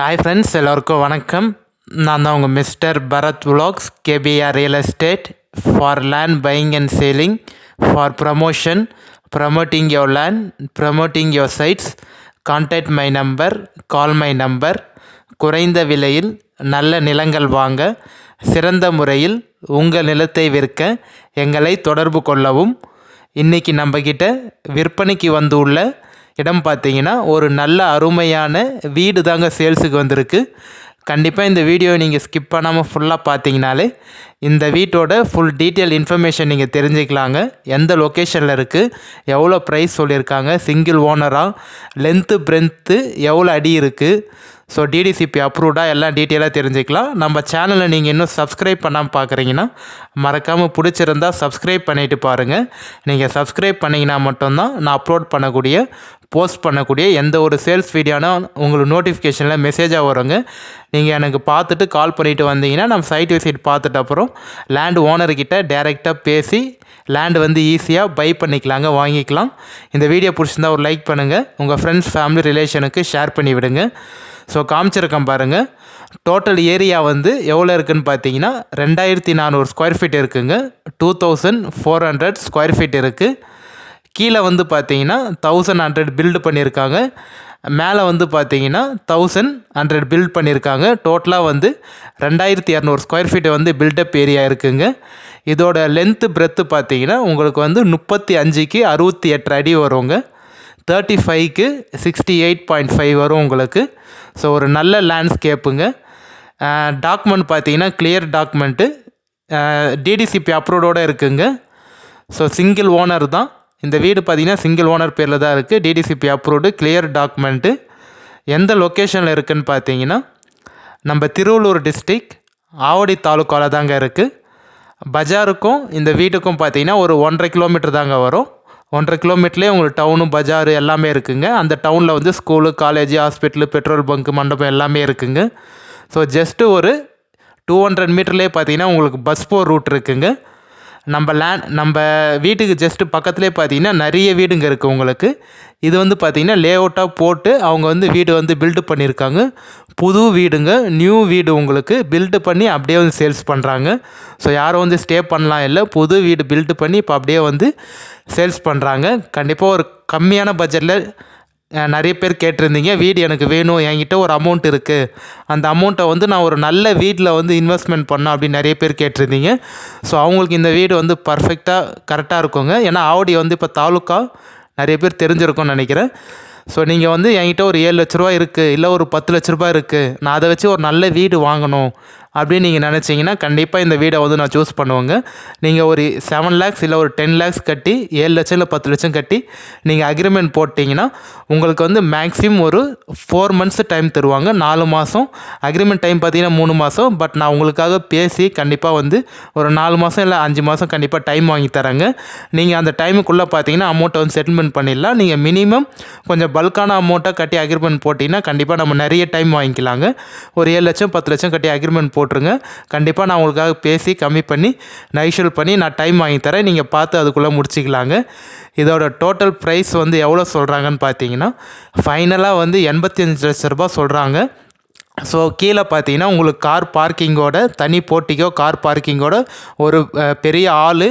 Hi friends, எல்லோருக்கும் வணக்கம். நான் தான் உங்கள் mister Bharath vlogs, KPR real estate for land buying and selling, for promotion, promoting your land, promoting your sites. Contact my number, call my number. குறைந்த விலையில் நல்ல நிலங்கள் வாங்க, சிறந்த முறையில் உங்கள் நிலத்தை விற்க எங்களை தொடர்பு கொள்ளவும். இன்றைக்கி நம்மக்கிட்ட விற்பனைக்கு வந்துள்ள இடம் பார்த்தீங்கன்னா ஒரு நல்ல அருமையான வீடு தாங்க சேல்ஸுக்கு வந்திருக்கு. கண்டிப்பாக இந்த வீடியோ நீங்கள் ஸ்கிப் பண்ணாமல் ஃபுல்லாக பார்த்தீங்கனாலே இந்த வீட்டோட ஃபுல் டீட்டெயில் இன்ஃபர்மேஷன் நீங்கள் தெரிஞ்சுக்கலாங்க. எந்த லொக்கேஷனில் இருக்குது, எவ்வளோ ப்ரைஸ் சொல்லியிருக்காங்க, சிங்கிள் ஓனராக, லென்த்து பிரென்த்து எவ்வளோ அடி இருக்குது, ஸோ டிடிசிபி அப்ரூவ்டாக எல்லாம் டீட்டெயிலாக தெரிஞ்சுக்கலாம். நம்ம சேனலை நீங்கள் இன்னும் சப்ஸ்கிரைப் பண்ணாமல் பார்க்குறீங்கன்னா மறக்காமல் பிடிச்சிருந்தால் சப்ஸ்கிரைப் பண்ணிவிட்டு பாருங்கள். நீங்கள் சப்ஸ்கிரைப் பண்ணிங்கன்னா மட்டும்தான் நான் அப்லோட் பண்ணக்கூடிய போஸ்ட் பண்ணக்கூடிய எந்த ஒரு சேல்ஸ் வீடியோனா உங்களுக்கு நோட்டிஃபிகேஷனில் மெசேஜாக வருங்க. நீங்கள் எனக்கு பார்த்துட்டு கால் பண்ணிவிட்டு வந்தீங்கன்னா நம்ம சைட் விசிட் பார்த்துட்டு அப்புறம் லேண்ட் ஓனர்கிட்ட டைரெக்டாக பேசி லேண்டு வந்து ஈஸியாக பை பண்ணிக்கலாங்க, வாங்கிக்கலாம். இந்த வீடியோ பிடிச்சிருந்தா ஒரு லைக் பண்ணுங்கள், உங்கள் ஃப்ரெண்ட்ஸ் ஃபேமிலி ரிலேஷனுக்கு ஷேர் பண்ணி விடுங்க. ஸோ காமிச்சிருக்கேன் பாருங்கள். டோட்டல் ஏரியா வந்து எவ்வளோ இருக்குதுன்னு பார்த்தீங்கன்னா 2400 ஸ்கொயர் ஃபீட் இருக்குதுங்க. 2400 ஸ்கொயர் ஃபீட் இருக்குது. கீழே வந்து பார்த்தீங்கன்னா 1100 பில்டு பண்ணியிருக்காங்க. மேலே வந்து பார்த்தீங்கன்னா 1100 பில்ட் பண்ணியிருக்காங்க. டோட்டலாக வந்து 2200 ஸ்கொயர் ஃபீட் வந்து பில்டப் ஏரியா இருக்குதுங்க. இதோட லென்த்து பிரெத்து பார்த்தீங்கன்னா உங்களுக்கு வந்து 35க்கு 68 அடி வருங்க. 35க்கு 68.5 வரும் உங்களுக்கு. ஸோ ஒரு நல்ல லேண்ட்ஸ்கேப்புங்க. டாக்குமெண்ட் பார்த்தீங்கன்னா கிளியர் டாக்குமெண்ட்டு, டிடிசிபி அப்ரூவோடு இருக்குங்க. ஸோ சிங்கிள் ஓனர் தான் இந்த வீடு பார்த்தீங்கன்னா சிங்கிள் ஓனர் பேரில் தான் இருக்குது. DTCP approved, clear document. எந்த லொக்கேஷனில் இருக்குதுன்னு பார்த்தீங்கன்னா நம்ம திருவள்ளூர் டிஸ்ட்ரிக் ஆவடி தாலுக்காவில் தாங்க இருக்குது. பஜாருக்கும் இந்த வீட்டுக்கும் பார்த்தீங்கன்னா ஒரு 1.5 கிலோமீட்டர் தாங்க வரும். 1.5 கிலோமீட்டர்லேயே உங்களுக்கு டவுனு, பஜாரு எல்லாமே இருக்குதுங்க. அந்த டவுனில் வந்து school, college, hospital, petrol bunk, மண்டபம் எல்லாமே இருக்குதுங்க. ஸோ ஜஸ்ட்டு ஒரு 200 மீட்டர்லேயே பார்த்தீங்கன்னா உங்களுக்கு பஸ் போர் ரூட் இருக்குதுங்க. நம்ம வீட்டுக்கு ஜஸ்ட்டு பக்கத்துலேயே பார்த்தீங்கன்னா நிறைய வீடுங்க இருக்குது உங்களுக்கு. இது வந்து பார்த்திங்கன்னா லேஅவுட்டாக போட்டு அவங்க வந்து வீடு வந்து பில்டு பண்ணியிருக்காங்க. புது வீடுங்க, நியூ வீடு உங்களுக்கு பில்டு பண்ணி அப்படியே வந்து சேல்ஸ் பண்ணுறாங்க. ஸோ யாரும் வந்து ஸ்டே பண்ணலாம் இல்லை, புது வீடு பில்டு பண்ணி இப்போ அப்படியே வந்து சேல்ஸ் பண்ணுறாங்க. கண்டிப்பாக ஒரு கம்மியான பட்ஜெட்டில் நிறைய பேர் கேட்டிருந்தீங்க, வீடு எனக்கு வேணும், என்கிட்ட ஒரு அமௌண்ட் இருக்குது, அந்த அமௌண்ட்டை வந்து நான் ஒரு நல்ல வீட்டில் வந்து இன்வெஸ்ட்மெண்ட் பண்ணேன் அப்படின்னு நிறைய பேர் கேட்டிருந்தீங்க. ஸோ அவங்களுக்கு இந்த வீடு வந்து பர்ஃபெக்டாக கரெக்டாக இருக்குங்க. ஏன்னா ஆவடி வந்து இப்போ தாலுக்கா நிறைய பேர் தெரிஞ்சிருக்கும்னு நினைக்கிறேன். ஸோ நீங்கள் வந்து என்கிட்ட ஒரு 7 லட்ச ரூபா இருக்குது, இல்லை ஒரு 10 லட்ச ரூபா இருக்குது, நான் அதை வச்சு ஒரு நல்ல வீடு வாங்கணும் அப்படின்னு நீங்கள் நினச்சிங்கன்னா கண்டிப்பாக இந்த வீடை வந்து நான் சூஸ் பண்ணுவேங்க. நீங்கள் ஒரு 7 லேக்ஸ் இல்லை ஒரு 10 லேக்ஸ் கட்டி 7 லட்சம் இல்லை 10 லட்சம் கட்டி நீங்கள் அக்ரிமெண்ட் போட்டிங்கன்னா உங்களுக்கு வந்து மேக்ஸிமம் ஒரு 4 மந்த்ஸ் டைம் தருவாங்க. 4 மாதம் அக்ரிமெண்ட் டைம் பார்த்தீங்கன்னா 3 மாதம். பட் நான் உங்களுக்காக பேசி கண்டிப்பாக வந்து ஒரு 4 மாதம் இல்லை 5 மாதம் கண்டிப்பாக டைம் வாங்கி தரேங்க. நீங்கள் அந்த டைமுக்குள்ளே பார்த்தீங்கன்னா அமௌண்ட்டை வந்து செட்டில்மெண்ட் பண்ணிடலாம். நீங்கள் மினிமம் கொஞ்சம் பல்கான அமௌண்ட்டாக கட்டி அக்ரிமெண்ட் போட்டிங்கன்னா கண்டிப்பாக நம்ம நிறைய டைம் வாங்கிக்கலாங்க. ஒரு 7 லட்சம் 10 லட்சம் கட்டி அக்ரிமெண்ட் போட்டுருங்க. கண்டிப்பாக நான் உங்களுக்காக பேசி கம்மி பண்ணி நைஷல் பண்ணி நான் டைம் வாங்கி தரேன். நீங்கள் பார்த்து அதுக்குள்ளே முடிச்சிக்கலாங்க. இதோட டோட்டல் ப்ரைஸ் வந்து எவ்வளோ சொல்கிறாங்கன்னு பார்த்தீங்கன்னா ஃபைனலாக வந்து 85 லட்ச ரூபா சொல்கிறாங்க. ஸோ கீழே பார்த்தீங்கன்னா உங்களுக்கு கார் பார்க்கிங்கோட, தனி போட்டிக்கோ கார் பார்க்கிங்கோட ஒரு பெரிய ஹாலு,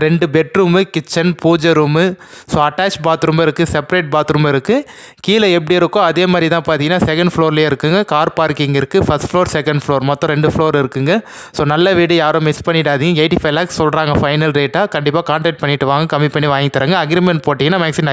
2 பெட்ரூமு, கிச்சன், பூஜை ரூமு, ஸோ அட்டாச் பாத்ரூமும் இருக்குது, செப்பரேட் பாத்ரூமும் இருக்குது. கீழே எப்படி இருக்கோ அதே மாதிரி தான் பார்த்தீங்கன்னா செகண்ட் ஃப்ளோர்லேயே இருக்குங்க. கார் பார்க்கிங் இருக்குது. ஃபஸ்ட் ஃப்ளோர், செகண்ட் ஃப்ளோர், மொத்தம் 2 ஃப்ளோர் இருக்குங்க. ஸோ நல்ல வீடு, யாரும் மிஸ் பண்ணிடாதீங்க. 85 லேக்ஸ் சொல்கிறாங்க ஃபைனல் ரேட்டாக. கண்டிப்பாக கான்டாக்ட் பண்ணிவிட்டு வாங்க, கம்மி பண்ணி வாங்கி தராங்க. அக்ரிமெண்ட் போட்டிங்கன்னா மேக்ஸிமம்